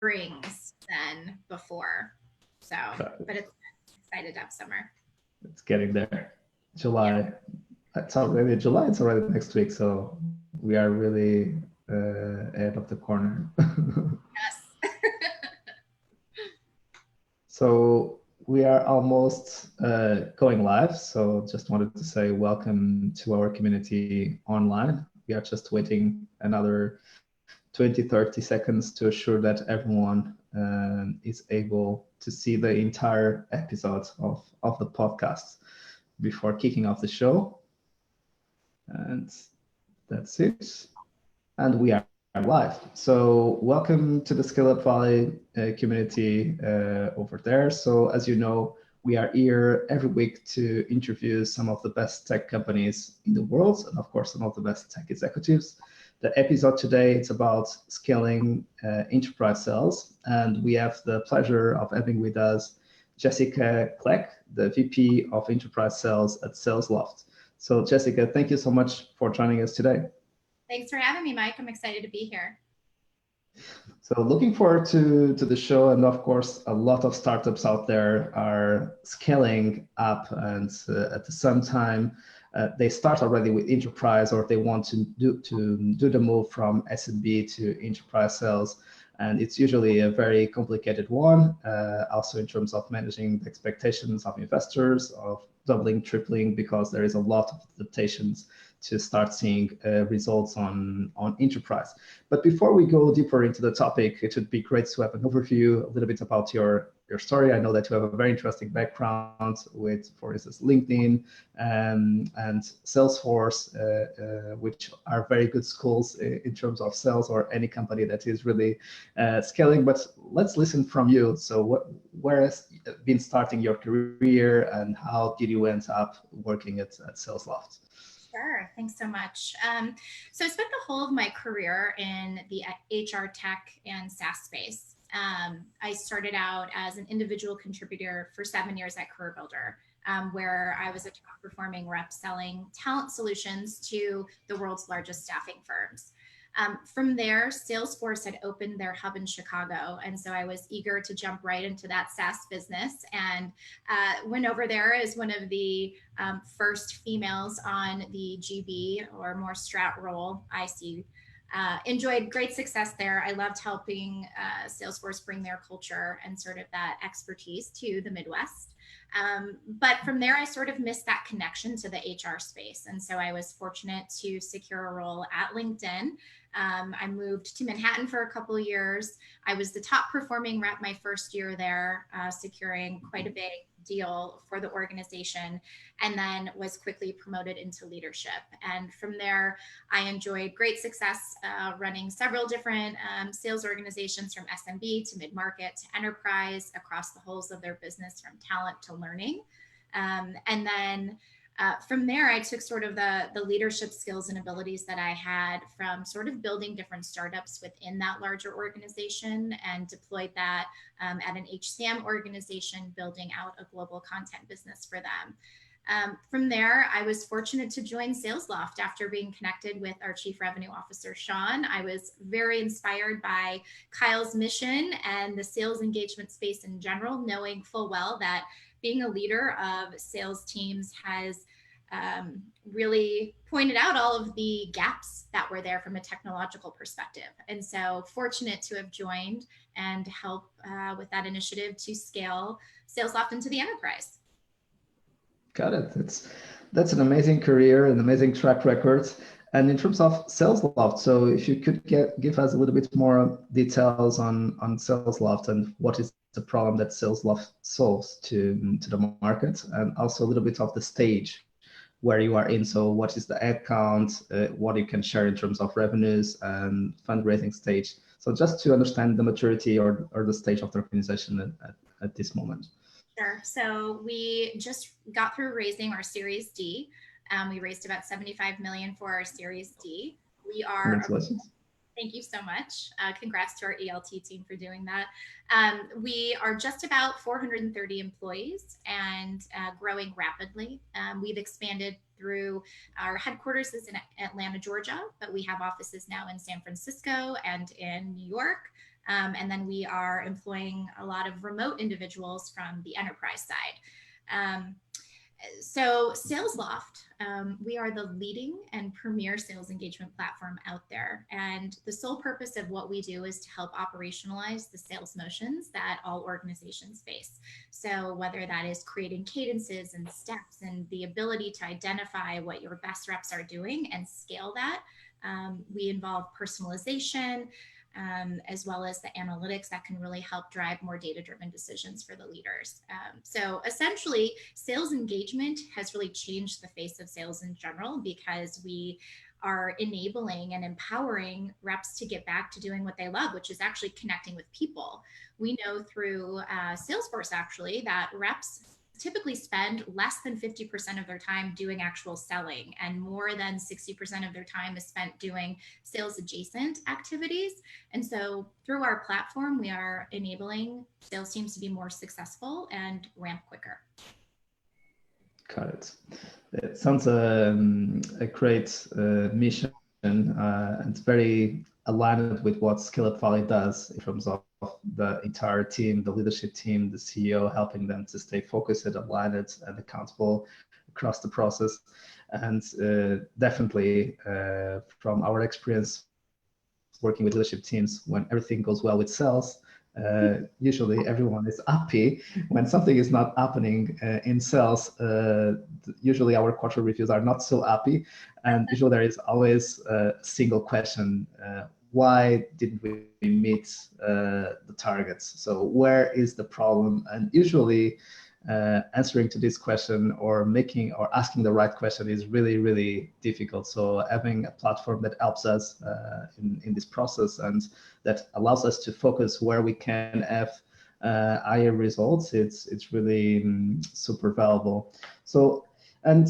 brings than before. So, but it's excited to have summer. It's getting there. Yeah. July. It's already July. It's already next week. So we are really ahead of the corner. Yes. So we are almost going live. So just wanted to say welcome to our community online. We are just waiting another 20, 30 seconds to assure that everyone is able to see the entire episode of the podcast before kicking off the show. And that's it. And we are live. So welcome to the ScaleUp Valley community over there. So as you know, we are here every week to interview some of the best tech companies in the world, and of course, some of the best tech executives. The episode today is about scaling enterprise sales, and we have the pleasure of having with us Jessica Klek, the VP of Enterprise Sales at SalesLoft. So Jessica, thank you so much for joining us today. Thanks for having me, Mike. I'm excited to be here. So looking forward to the show, and of course, a lot of startups out there are scaling up, and at the same time, they start already with enterprise, or they want to do the move from SMB to enterprise sales, and it's usually a very complicated one. Also in terms of managing the expectations of investors, of doubling, tripling, because there is a lot of adaptations to start seeing results on enterprise. But before we go deeper into the topic, it would be great to have an overview, a little bit about your story. I know that you have a very interesting background with, for instance, LinkedIn and Salesforce, which are very good schools in terms of sales, or any company that is really scaling. But let's listen from you. So where has been starting your career, and how did you end up working at SalesLoft? Sure. Thanks so much. So I spent the whole of my career in the HR tech and SaaS space. I started out as an individual contributor for 7 years at CareerBuilder, where I was a top performing rep selling talent solutions to the world's largest staffing firms. From there, Salesforce had opened their hub in Chicago. And so I was eager to jump right into that SaaS business, and went over there as one of the first females on the GB, or more strat role. Enjoyed great success there. I loved helping Salesforce bring their culture and sort of that expertise to the Midwest. But from there, I sort of missed that connection to the HR space. And so I was fortunate to secure a role at LinkedIn. I moved to Manhattan for a couple of years. I was the top performing rep my first year there, securing quite a big deal for the organization, and then was quickly promoted into leadership. And from there, I enjoyed great success running several different sales organizations, from SMB to mid-market to enterprise, across the wholes of their business, from talent to learning. And then from there, I took sort of the leadership skills and abilities that I had from sort of building different startups within that larger organization, and deployed that at an HCM organization, building out a global content business for them. From there, I was fortunate to join SalesLoft after being connected with our Chief Revenue Officer, Sean. I was very inspired by Kyle's mission and the sales engagement space in general, knowing full well that being a leader of sales teams has really pointed out all of the gaps that were there from a technological perspective. And so fortunate to have joined and help with that initiative to scale SalesLoft into the enterprise. Got it. That's an amazing career, an amazing track record. And in terms of SalesLoft, so if you could give us a little bit more details on SalesLoft, and what is the problem that SalesLoft solves to the market, and also a little bit of the stage where you are in. So what is the ad count, what you can share in terms of revenues and fundraising stage. So just to understand the maturity or the stage of the organization at this moment. Sure. So we just got through raising our Series D. We raised about 75 million for our Series D. We are. Congratulations. Thank you so much. Congrats to our ELT team for doing that. We are just about 430 employees and growing rapidly. We've expanded through our headquarters is in Atlanta, Georgia, but we have offices now in San Francisco and in New York. And then we are employing a lot of remote individuals from the enterprise side. So SalesLoft, we are the leading and premier sales engagement platform out there. And the sole purpose of what we do is to help operationalize the sales motions that all organizations face. So whether that is creating cadences and steps and the ability to identify what your best reps are doing and scale that, we involve personalization, as well as the analytics that can really help drive more data-driven decisions for the leaders. So essentially, sales engagement has really changed the face of sales in general because we are enabling and empowering reps to get back to doing what they love, which is actually connecting with people. We know through Salesforce actually that reps typically spend less than 50% of their time doing actual selling, and more than 60% of their time is spent doing sales adjacent activities. And so through our platform, we are enabling sales teams to be more successful and ramp quicker. Got it. It sounds a great mission, and very aligned with what ScaleUp Valley does in terms of the entire team, the leadership team, the CEO, helping them to stay focused, aligned, and accountable across the process. And definitely from our experience working with leadership teams, when everything goes well with sales, usually everyone is happy. When something is not happening in sales, usually our quarter reviews are not so happy. And usually there is always a single question, why didn't we meet the targets? So where is the problem? And usually answering to this question or asking the right question is really, really difficult. So having a platform that helps us in this process and that allows us to focus where we can have higher results, it's really super valuable. So and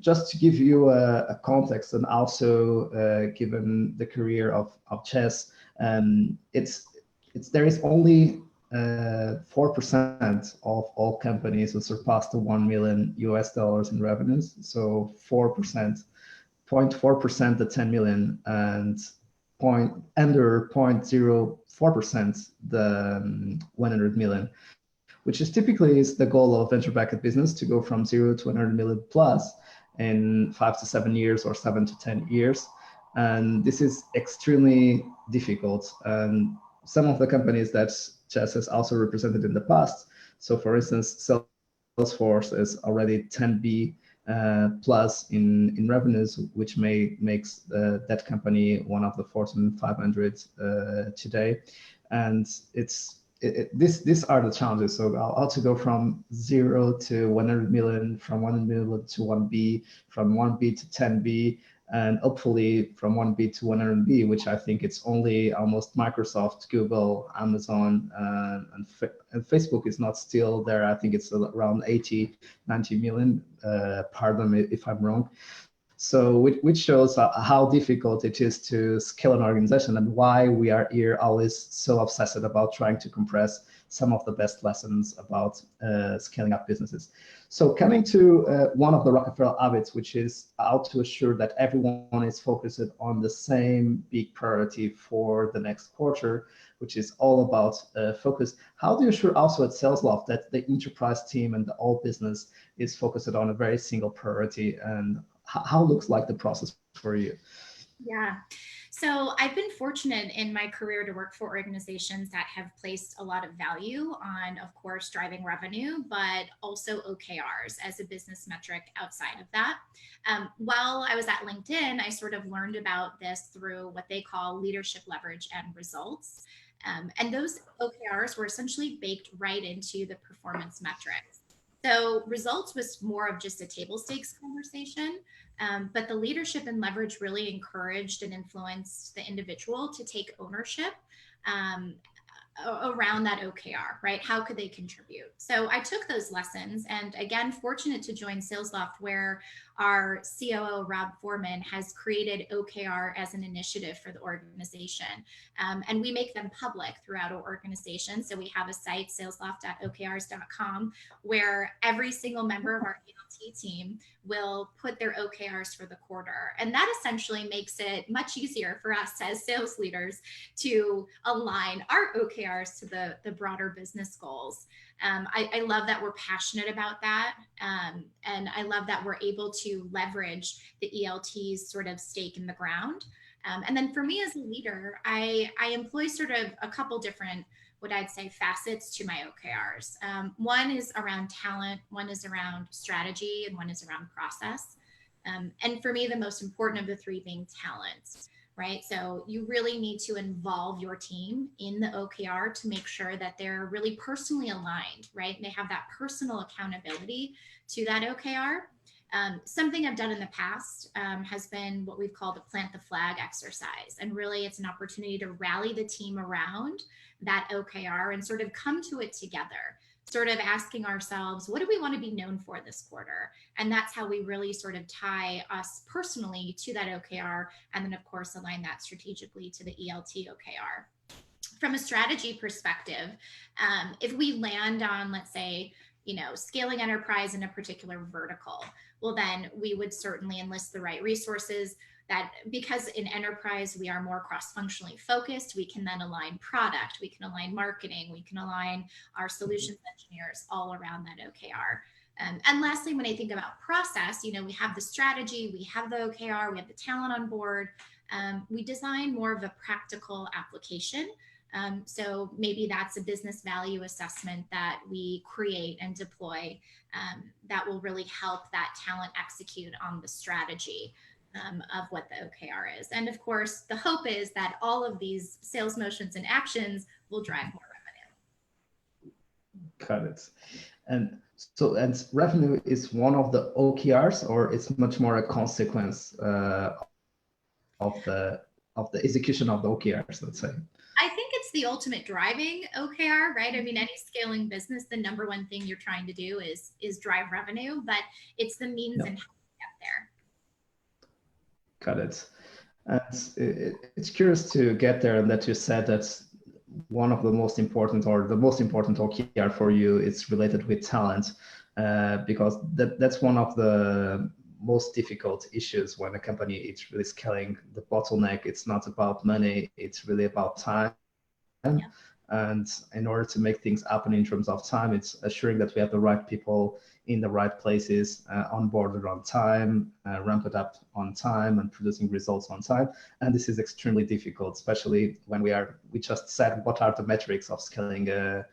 just to give you a context, and also given the career of Chess, there is only 4% of all companies who surpass the $1 million in revenues. So 4%, 0.4% the 10 million, and under 0.04% the 100 million, which is typically the goal of venture-backed business, to go from 0 to 100 million plus in 5 to 7 years or 7 to 10 years. And this is extremely difficult. And some of the companies that Chess has also represented in the past, so for instance, Salesforce is already 10B plus in revenues, which makes that company one of the Fortune 500 today. And these are the challenges. So how to go from 0 to 100 million, from 100 million to 1B, from 1B to 10B, and hopefully from 1B to 100B, which I think it's only almost Microsoft, Google, Amazon, and Facebook is not still there. I think it's around 80, 90 million. Pardon me if I'm wrong. So which shows how difficult it is to scale an organization, and why we are here always so obsessed about trying to compress some of the best lessons about scaling up businesses. So coming to one of the Rockefeller habits, which is how to assure that everyone is focused on the same big priority for the next quarter, which is all about focus. How do you assure also at SalesLoft that the enterprise team and the whole business is focused on a very single priority, and how looks like the process for you? Yeah. So I've been fortunate in my career to work for organizations that have placed a lot of value on, of course, driving revenue, but also OKRs as a business metric outside of that. While I was at LinkedIn, I sort of learned about this through what they call leadership leverage and results. And those OKRs were essentially baked right into the performance metrics. So results was more of just a table stakes conversation, but the leadership and leverage really encouraged and influenced the individual to take ownership around that OKR, right? How could they contribute? So I took those lessons, and again, fortunate to join SalesLoft, where our COO, Rob Foreman, has created OKR as an initiative for the organization. And we make them public throughout our organization. So we have a site, salesloft.okrs.com, where every single member of our ELT team will put their OKRs for the quarter. And that essentially makes it much easier for us as sales leaders to align our OKRs to the broader business goals. I love that we're passionate about that. And I love that we're able to leverage the ELT's sort of stake in the ground. And then for me as a leader, I employ sort of a couple different, what I'd say, facets to my OKRs. One is around talent, one is around strategy, and one is around process. And for me, the most important of the three being talent, right? So you really need to involve your team in the OKR to make sure that they're really personally aligned, right? And they have that personal accountability to that OKR. Something I've done in the past has been what we've called the plant the flag exercise. And really, it's an opportunity to rally the team around that OKR and sort of come to it together, sort of asking ourselves, what do we want to be known for this quarter? And that's how we really sort of tie us personally to that OKR. And then, of course, align that strategically to the ELT OKR. From a strategy perspective, if we land on, let's say, scaling enterprise in a particular vertical, well, then we would certainly enlist the right resources. That because in enterprise we are more cross-functionally focused, we can then align product, we can align marketing, we can align our solutions engineers all around that OKR. And lastly, when I think about process, we have the strategy, we have the OKR, we have the talent on board. We design more of a practical application. So maybe that's a business value assessment that we create and deploy that will really help that talent execute on the strategy of what the OKR is. And of course, the hope is that all of these sales motions and actions will drive more revenue. Got it. And revenue is one of the OKRs, or it's much more a consequence of the execution of the OKRs, let's say? I think it's the ultimate driving OKR, right? I mean, any scaling business, the number one thing you're trying to do is drive revenue, but it's the means and how to get there. Got it. And it's curious to get there, and that you said that one of the most important, or the most important OKR for you is related with talent, because that's one of the most difficult issues when a company is really scaling. The bottleneck, it's not about money, it's really about time. Yeah. And in order to make things happen in terms of time, it's assuring that we have the right people in the right places, onboarded on time, ramp it up on time, and producing results on time. And this is extremely difficult, especially when we just said what are the metrics of scaling a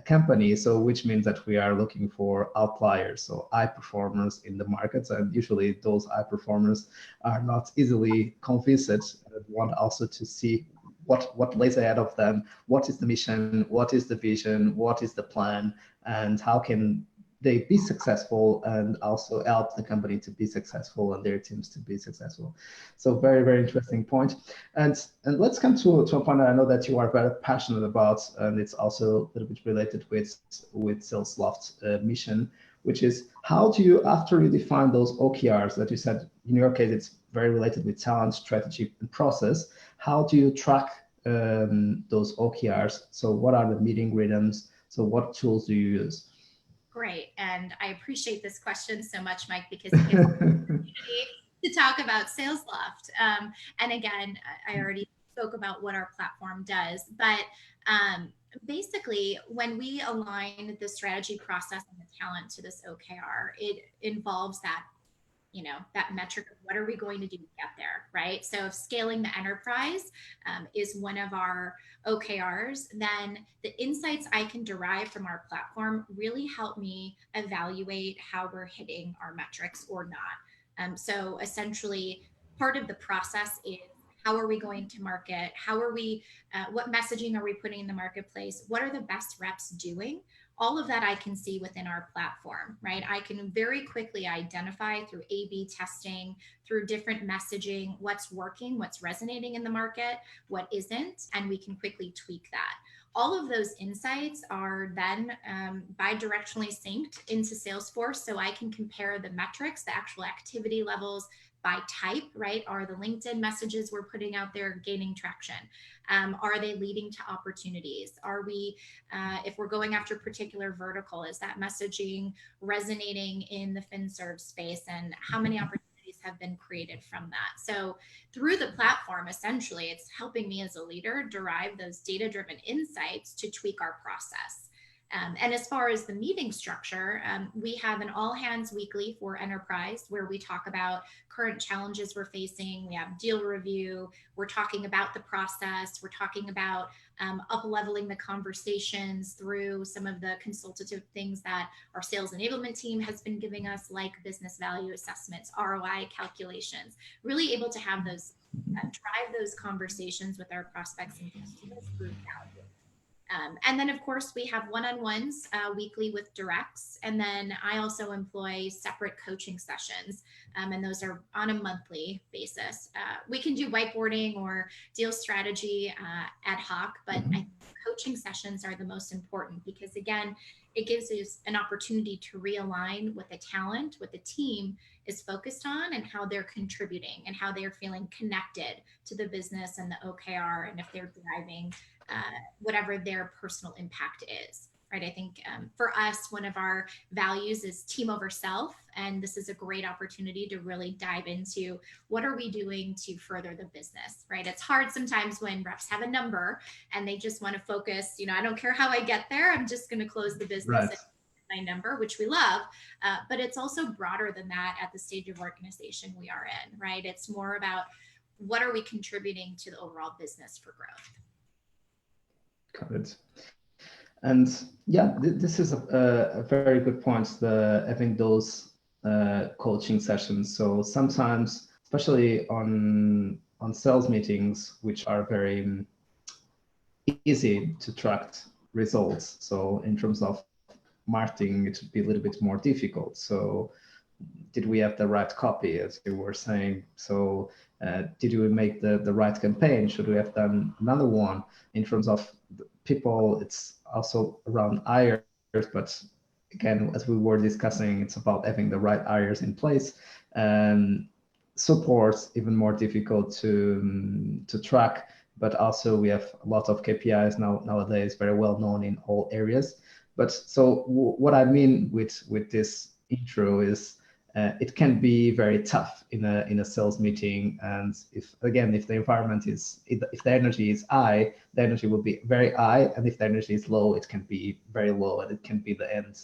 company. So which means that we are looking for outliers, so high performers in the markets. And usually those high performers are not easily convinced and want also to see what lays ahead of them, what is the mission, what is the vision, what is the plan, and how can they be successful and also help the company to be successful and their teams to be successful. So very, very interesting point. And let's come to a point that I know that you are very passionate about, and it's also a little bit related with SalesLoft mission, which is how do you, after you define those OKRs that you said, in your case, it's very related with talent, strategy, and process, how do you track those OKRs? So what are the meeting rhythms? So what tools do you use? Great. And I appreciate this question so much, Mike, because it gives me the opportunity to talk about SalesLoft. And again, I already spoke about what our platform does, but basically when we align the strategy, process, and the talent to this OKR, it involves that that metric of what are we going to do to get there, right? So if scaling the enterprise is one of our OKRs, then the insights I can derive from our platform really help me evaluate how we're hitting our metrics or not. So essentially, part of the process is how are we going to market? How are we, what messaging are we putting in the marketplace? What are the best reps doing? All of that I can see within our platform, right? I can very quickly identify through A/B testing, through different messaging, what's working, what's resonating in the market, what isn't, and we can quickly tweak that. all of those insights are then bi-directionally synced into Salesforce, so I can compare the metrics, the actual activity levels by type, right? Are the LinkedIn messages we're putting out there gaining traction? Are they leading to opportunities? Are we, if we're going after a particular vertical, is that messaging resonating in the FinServe space, and how many opportunities have been created from that? So through the platform, essentially, it's helping me as a leader derive those data-driven insights to tweak our process. And as far as the meeting structure, we have an all hands weekly for enterprise where we talk about current challenges we're facing. We have deal review. We're talking about the process. We're talking about up leveling the conversations through some of the consultative things that our sales enablement team has been giving us, like business value assessments, ROI calculations, really able to have those drive those conversations with our prospects and customers through value. And then, of course, we have one-on-ones weekly with directs. And then I also employ separate coaching sessions, and those are on a monthly basis. We can do whiteboarding or deal strategy ad hoc, but I think coaching sessions are the most important because, again, it gives us an opportunity to realign what the talent, what the team is focused on, and how they're contributing and how they're feeling connected to the business and the OKR, and if they're driving whatever their personal impact is, right? I think for us, one of our values is team over self. And this is a great opportunity to really dive into what are we doing to further the business, right? It's hard sometimes when reps have a number and they just want to focus, I don't care how I get there, I'm just going to close the business. Right. My number, which we love, but it's also broader than that at the stage of organization we are in, right? It's more about what are we contributing to the overall business for growth. Got it. And yeah, this is a very good point, having those coaching sessions. So sometimes, especially on sales meetings, which are very easy to track results. So in terms of marketing, it would be a little bit more difficult. So did we have the right copy, as you were saying? So did we make the right campaign? Should we have done another one? In terms of people, it's also around hires, but again, as we were discussing, it's about having the right hires in place. Support, even more difficult to track, but also we have a lot of KPIs nowadays, very well known in all areas. But so what I mean with this intro is it can be very tough in a sales meeting, and if the environment is, if the energy is high, the energy will be very high, and if the energy is low, it can be very low, and it can be the end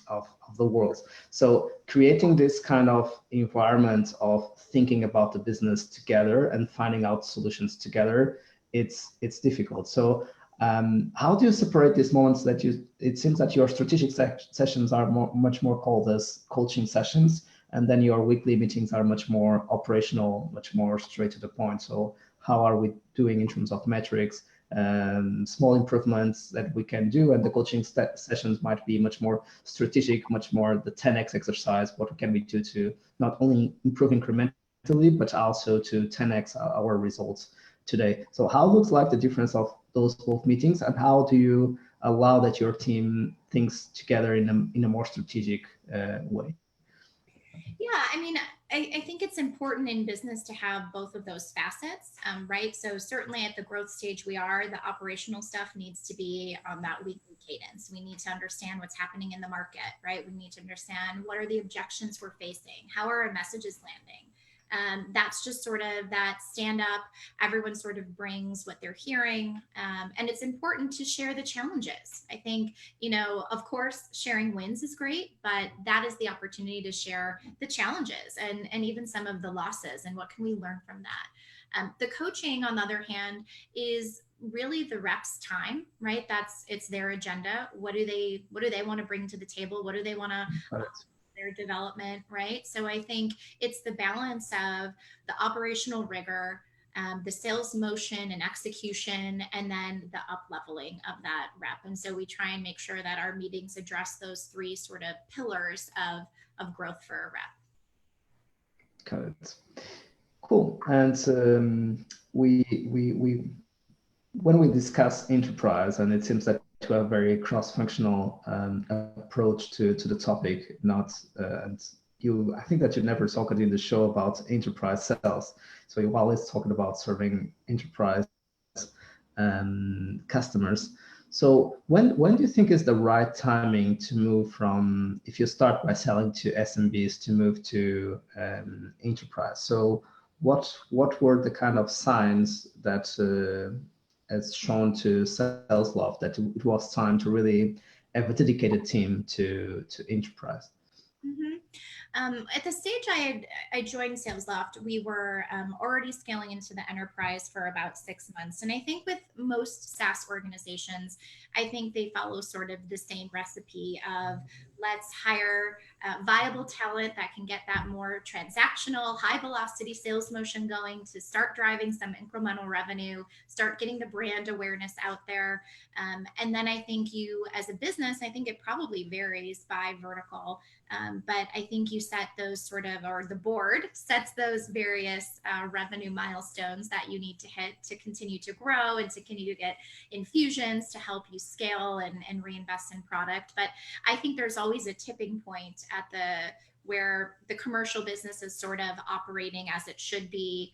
of the world. So creating this kind of environment of thinking about the business together and finding out solutions together, it's difficult. So how do you separate these moments that it seems that your strategic sessions are much more called as coaching sessions, and then your weekly meetings are much more operational, much more straight to the point. So how are we doing in terms of metrics, small improvements that we can do, and the coaching sessions might be much more strategic, much more the 10x exercise. What can we do to not only improve incrementally, but also to 10x our results today? So how looks like the difference of those both meetings, and how do you allow that your team thinks together in a more strategic way? Yeah, I mean, I think it's important in business to have both of those facets, right? So certainly at the growth stage we are, the operational stuff needs to be on that weekly cadence. We need to understand what's happening in the market, right? We need to understand what are the objections we're facing, how are our messages landing. That's just sort of that stand up. Everyone sort of brings what they're hearing. And it's important to share the challenges. I think, of course, sharing wins is great, but that is the opportunity to share the challenges and even some of the losses and what can we learn from that. The coaching, on the other hand, is really the reps' time, right? It's their agenda. What do they want to bring to the table? What do they want to their development, right? So I think it's the balance of the operational rigor, the sales motion and execution, and then the up leveling of that rep. And so we try and make sure that our meetings address those three sort of pillars of growth for a rep. Got it. Cool. And we when we discuss enterprise, and it seems that you have a very cross-functional approach to the topic, not and you, I think that you never talked in the show about enterprise sales. So you always talking about serving enterprise customers. So when do you think is the right timing to move from, if you start by selling to SMBs, to move to enterprise? So what were the kind of signs that has shown to SalesLoft that it was time to really have a dedicated team to enterprise? Mhm. At the stage I joined SalesLoft, we were already scaling into the enterprise for about 6 months. And I think with most SaaS organizations, I think they follow sort of the same recipe of let's hire viable talent that can get that more transactional, high velocity sales motion going to start driving some incremental revenue, start getting the brand awareness out there. And then I think you, as a business, I think it probably varies by vertical. But I think you set those sort of, or the board sets those various revenue milestones that you need to hit to continue to grow and to continue to get infusions to help you scale and reinvest in product. But I think there's always a tipping point at the where the commercial business is sort of operating as it should be.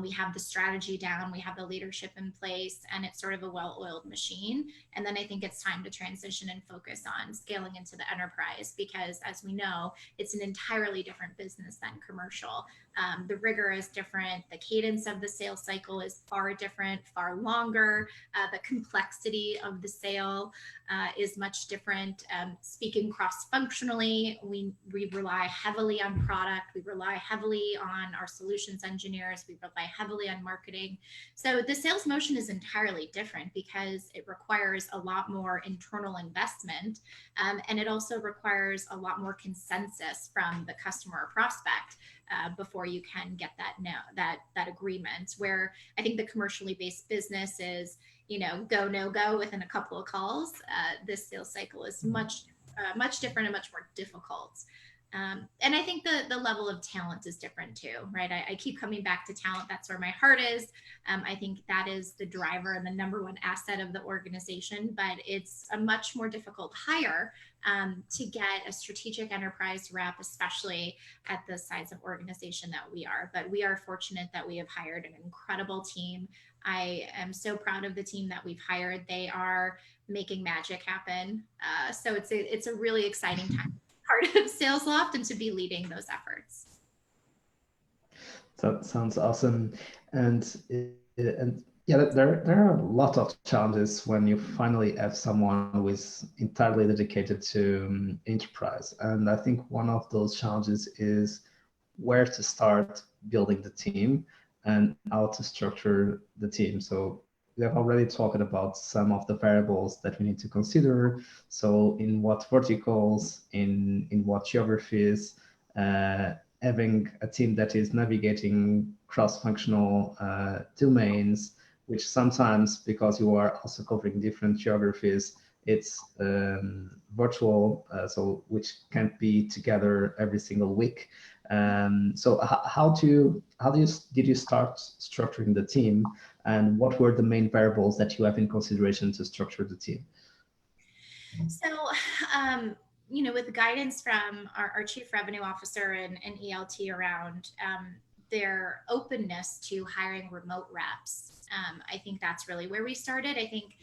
We have the strategy down, we have the leadership in place, and it's sort of a well-oiled machine. And then I think it's time to transition and focus on scaling into the enterprise because, as we know, it's an entirely different business than commercial. The rigor is different. The cadence of the sales cycle is far different, far longer. The complexity of the sale is much different. Speaking cross functionally, we rely heavily on product, we rely heavily on our solutions engineers, we rely heavily on marketing. So the sales motion is entirely different because it requires a lot more internal investment, and it also requires a lot more consensus from the customer or prospect before you can get that agreement. Where I think the commercially based business is, go no go within a couple of calls. This sales cycle is much different and much more difficult. And I think the level of talent is different too, right? I keep coming back to talent. That's where my heart is. I think that is the driver and the number one asset of the organization, but it's a much more difficult hire to get a strategic enterprise rep, especially at the size of organization that we are. But we are fortunate that we have hired an incredible team. I am so proud of the team that we've hired. They are making magic happen. So it's a really exciting time part of SalesLoft and to be leading those efforts. That sounds awesome. And yeah, there are a lot of challenges when you finally have someone who is entirely dedicated to enterprise. And I think one of those challenges is where to start building the team and how to structure the team. So we have already talked about some of the variables that we need to consider. So in what verticals, in what geographies, having a team that is navigating cross-functional domains, which sometimes, because you are also covering different geographies, it's virtual, so which can't be together every single week. So did you start structuring the team, and what were the main variables that you have in consideration to structure the team? So, with guidance from our chief revenue officer and ELT around their openness to hiring remote reps, I think that's really where we started. I think,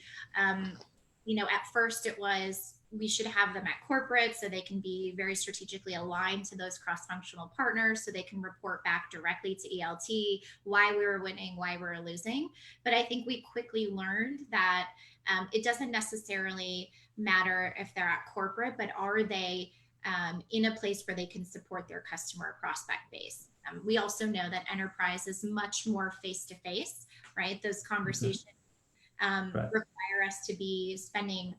at first it was we should have them at corporate so they can be very strategically aligned to those cross-functional partners so they can report back directly to ELT why we were winning, why we were losing. But I think we quickly learned that it doesn't necessarily matter if they're at corporate, but are they in a place where they can support their customer prospect base? We also know that enterprise is much more face to face, right? Those conversations Right. require us to be spending.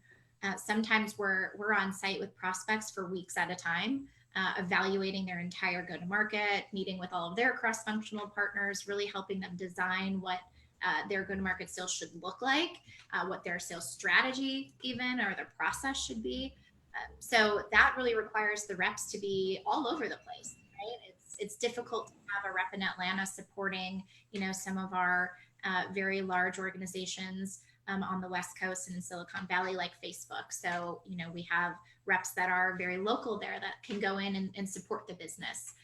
Sometimes we're on site with prospects for weeks at a time, evaluating their entire go to market, meeting with all of their cross functional partners, really helping them design what their go to market sales should look like, what their sales strategy even or their process should be. So that really requires the reps to be all over the place, right? It's difficult to have a rep in Atlanta supporting, some of our very large organizations on the West Coast and in Silicon Valley, like Facebook. So, we have reps that are very local there that can go in and support the business.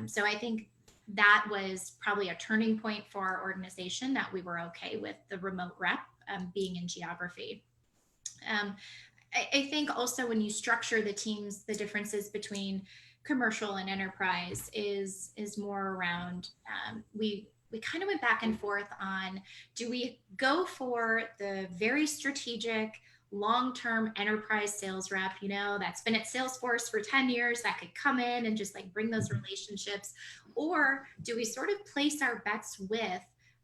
So I think that was probably a turning point for our organization, that we were okay with the remote rep being in geography. I think also when you structure the teams, the differences between commercial and enterprise is more around we kind of went back and forth on, do we go for the very strategic long-term enterprise sales rep, that's been at Salesforce for 10 years, that could come in and just like bring those relationships, or do we sort of place our bets with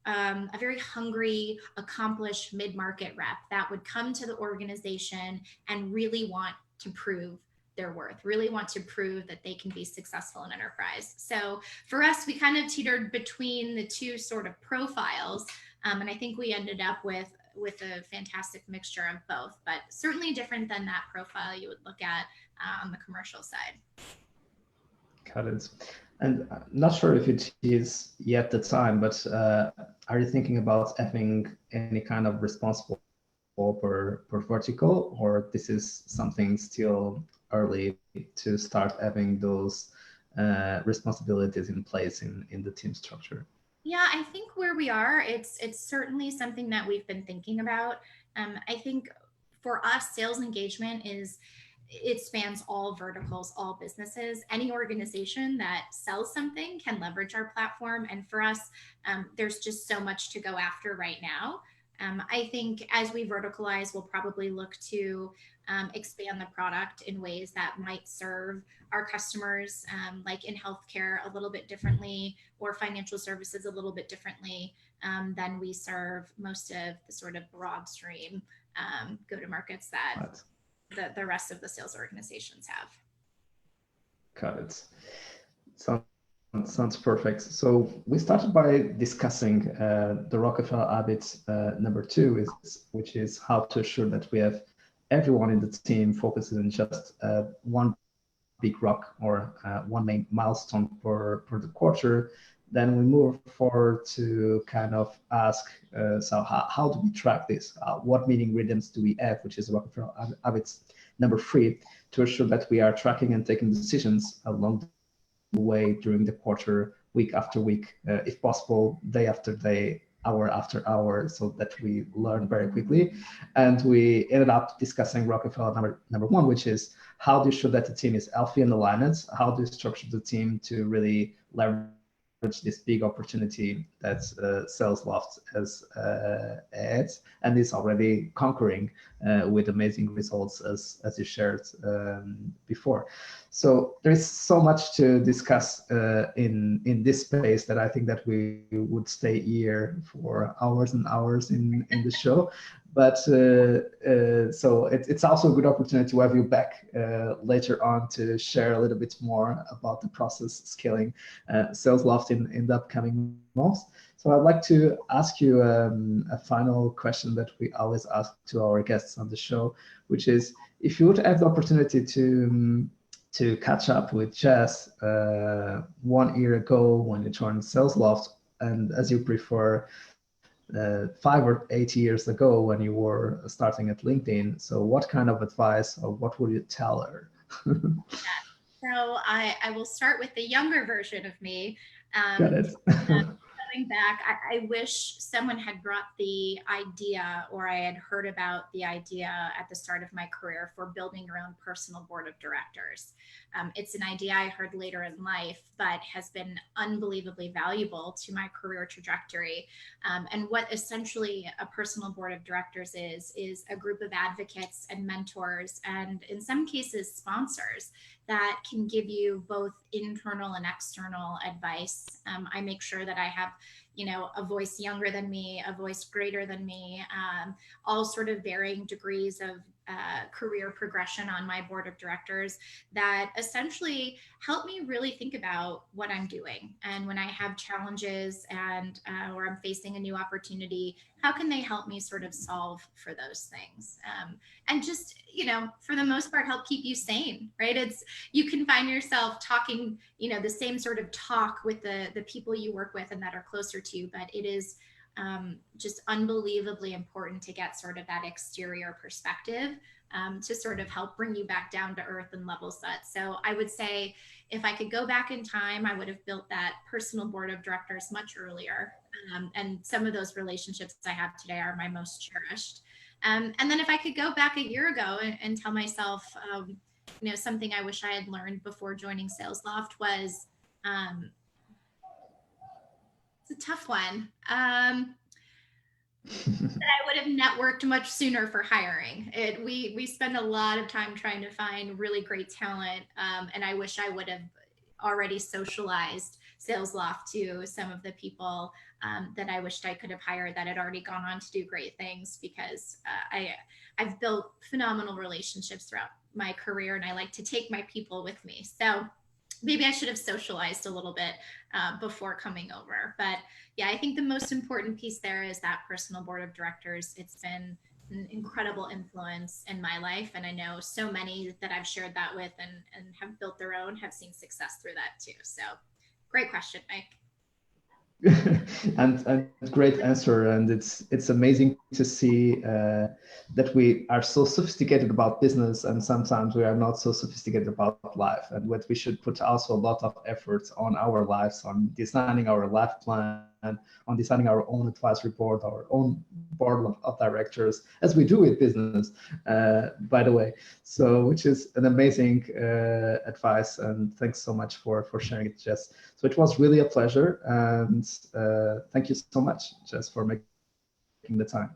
a very hungry, accomplished mid-market rep that would come to the organization and really want to prove their worth, really want to prove that they can be successful in enterprise. So for us, we kind of teetered between the two sort of profiles. And I think we ended up with a fantastic mixture of both, but certainly different than that profile you would look at on the commercial side. Got it. And I'm not sure if it is yet the time, but are you thinking about having any kind of responsible per vertical, or this is something still early to start having those responsibilities in place in the team structure? Yeah, I think where we are, it's certainly something that we've been thinking about. I think for us, sales engagement it spans all verticals, all businesses. Any organization that sells something can leverage our platform. And for us, there's just so much to go after right now. I think as we verticalize, we'll probably look to expand the product in ways that might serve our customers, like in healthcare, a little bit differently, or financial services a little bit differently than we serve most of the sort of broad stream go-to-markets that the rest of the sales organizations have. Got it. Sounds perfect. So we started by discussing the Rockefeller habit number 2, which is how to ensure that we have everyone in the team focuses on just one big rock or one main milestone for the quarter. Then we move forward to kind of ask, so how do we track this? What meeting rhythms do we have, which is Rockefeller habits number 3, to ensure that we are tracking and taking decisions along the way during the quarter, week after week, if possible, day after day, hour after hour, so that we learn very quickly. And we ended up discussing Rockefeller number 1, which is how do you ensure that the team is healthy and aligned? How do you structure the team to really leverage this big opportunity that SalesLoft has had and is already conquering with amazing results, as you shared before. So there is so much to discuss in this space that I think that we would stay here for hours and hours in the show. But so it's also a good opportunity to have you back later on to share a little bit more about the process scaling SalesLoft in the upcoming months. So I'd like to ask you a final question that we always ask to our guests on the show, which is, if you would have the opportunity to catch up with Jess 1 year ago when you joined SalesLoft, and as you prefer, 5 or 8 years ago when you were starting at LinkedIn. So what kind of advice or what would you tell her? So I will start with the younger version of me. Got it. Going back, I wish someone had brought the idea, or I had heard about the idea at the start of my career, for building your own personal board of directors. It's an idea I heard later in life, but has been unbelievably valuable to my career trajectory. And what essentially a personal board of directors is a group of advocates and mentors, and in some cases sponsors, that can give you both internal and external advice. I make sure that I have, a voice younger than me, a voice greater than me, all sort of varying degrees of career progression on my board of directors, that essentially help me really think about what I'm doing. And when I have challenges and or I'm facing a new opportunity, how can they help me sort of solve for those things? And just, for the most part, help keep you sane, right? You can find yourself talking, the same sort of talk with the people you work with and that are closer to you, but it is just unbelievably important to get sort of that exterior perspective, to sort of help bring you back down to earth and level set. So I would say if I could go back in time, I would have built that personal board of directors much earlier. And some of those relationships I have today are my most cherished. And then if I could go back a year ago and tell myself, something I wish I had learned before joining SalesLoft was, it's a tough one. That I would have networked much sooner for hiring. We spend a lot of time trying to find really great talent, and I wish I would have already socialized SalesLoft to some of the people that I wished I could have hired that had already gone on to do great things, because I've built phenomenal relationships throughout my career, and I like to take my people with me. So maybe I should have socialized a little bit before coming over. But yeah, I think the most important piece there is that personal board of directors. It's been an incredible influence in my life. And I know so many that I've shared that with and have built their own have seen success through that too. So great question, Mike. and great answer, and it's amazing to see that we are so sophisticated about business, and sometimes we are not so sophisticated about life, and what we should put also a lot of effort on our lives, on designing our life plan, on designing our own advisory board, our own board of directors, as we do with business, by the way. So, which is an amazing advice, and thanks so much for sharing it, Jess. So it was really a pleasure, and thank you so much, Jess, for making the time.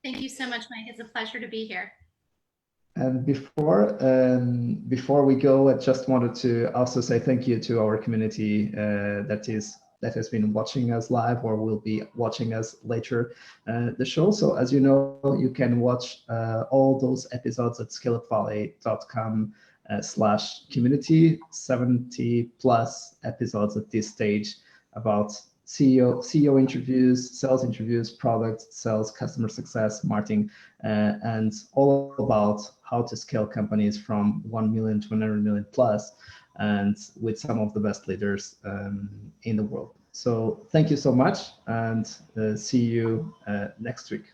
Thank you so much, Mike. It's a pleasure to be here. And before we go, I just wanted to also say thank you to our community that has been watching us live or will be watching us later the show. So as you know, you can watch all those episodes at scaleupvalley.com/community, 70 plus episodes at this stage about CEO interviews, sales interviews, product sales, customer success, marketing, and all about how to scale companies from 1 million to 100 million plus, and with some of the best leaders in the world. So thank you so much, and see you next week.